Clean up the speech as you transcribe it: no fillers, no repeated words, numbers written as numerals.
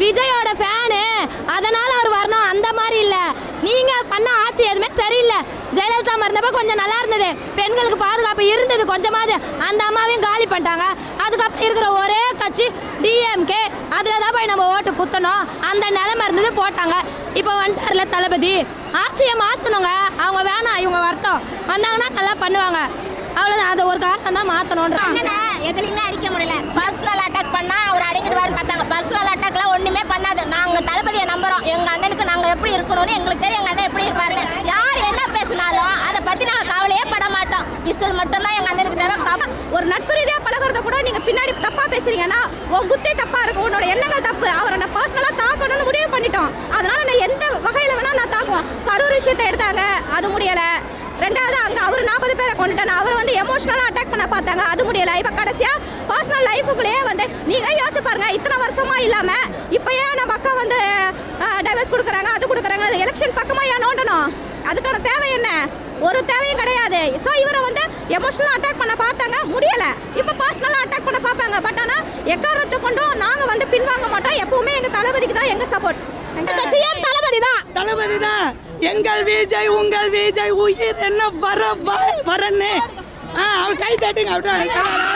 விஜயோட ஃபேனு, அதனால அவர் வரணும். அந்த மாதிரி இல்லை, நீங்க பண்ண ஆட்சி எதுவுமே சரியில்லை. ஜெயலலிதா இருந்தப்ப கொஞ்சம் நல்லா இருந்தது, பெண்களுக்கு பாதுகாப்பு இருந்தது கொஞ்சமாவது. அந்த அம்மாவையும் காலி பண்ணிட்டாங்க. அதுக்கப்புறம் இருக்கிற ஒரே கட்சி டிஎம்கே, அதில் தான் போய் நம்ம ஓட்டு குத்தணும். அந்த நிலைமை இருந்தது, போட்டாங்க. இப்போ வந்துட்டார்ல தளபதி, ஆட்சியை மாற்றணுங்க. அவங்க வேணாம், இவங்க வரட்டும், வந்தாங்கன்னா நல்லா பண்ணுவாங்க. அவ்வளோதான், அதை ஒரு காரணம் தான் மாற்றணுன்ற. எதுலையுமே அடிக்க முடியல. பர்சனல் அட்டாக் பண்ணா அவர் அடங்கிடுவார்னு பார்த்தாங்க. பர்சனல் அட்டாக்லாம் ஒண்ணுமே பண்ணாது. நாங்கள் தளபதியை நம்புறோம். எங்க அண்ணனுக்கு நாங்கள் எப்படி இருக்கணும்னு எங்களுக்கு தெரியும். எங்க அண்ணன் எப்படி இருப்பாருன்னு யார் என்ன பேசினாலும் அதை பத்தி நாங்கள் கவலையே பட மாட்டோம். விசில் மட்டும்தான் எங்க அண்ணனுக்கு தேவை. ஒரு நட்பு ரீதியாக பழகிறத கூட நீங்க பின்னாடி தப்பா பேசுறீங்கன்னா உன் குத்தே தப்பா இருக்கு, உன்னோட எண்ணங்கள் தப்பு. அவரை நான் பர்சனலா தாக்கணும்னு முடிவு பண்ணிட்டோம். அதனால நான் எந்த வகையில வேணா நான் தாக்குவோம். கரூர் விஷயத்தை எடுத்தாங்க, அது முடியல. ரெண்டாவது அங்கே அவர் 40 பேரை கொண்டுட்டாங்க. அவர் வந்து எமோஷனலாக அட்டாக் பண்ண பார்த்தாங்க, அது முடியலை. இப்போ கடைசியாக பர்சனல் லைஃபுக்குள்ளேயே வந்து நீங்கள் யோசிச்சு பாருங்க, இத்தனை வருஷமா இல்லாமல் இப்போ ஏன் நம்ம அக்கா வந்து டைவர்ஸ் கொடுக்குறாங்க, அது கொடுக்குறாங்க. எலெக்ஷன் பக்கமாக ஏன் நோண்டணும்? அதுக்கான தேவை என்ன? ஒரு தேவையும் கிடையாது. ஸோ இவரை வந்து எமோஷனலாக அட்டாக் பண்ண பார்த்தாங்க, முடியலை. இப்போ பர்சனலாக அட்டாக் பண்ண பார்ப்பாங்க. பட் ஆனால் எக்காரணத்தை கொண்டும் நாங்கள் வந்து பின்வாங்க மாட்டோம். எப்பவுமே எங்கள் தளபதிக்கு தான் எங்கள் சப்போர்ட். தளபதி தான் எங்கள் விஜய், உங்கள் விஜய், உயிர் என்ன வரன்னு அவர் கை தட்டுங்க. அப்படிதான்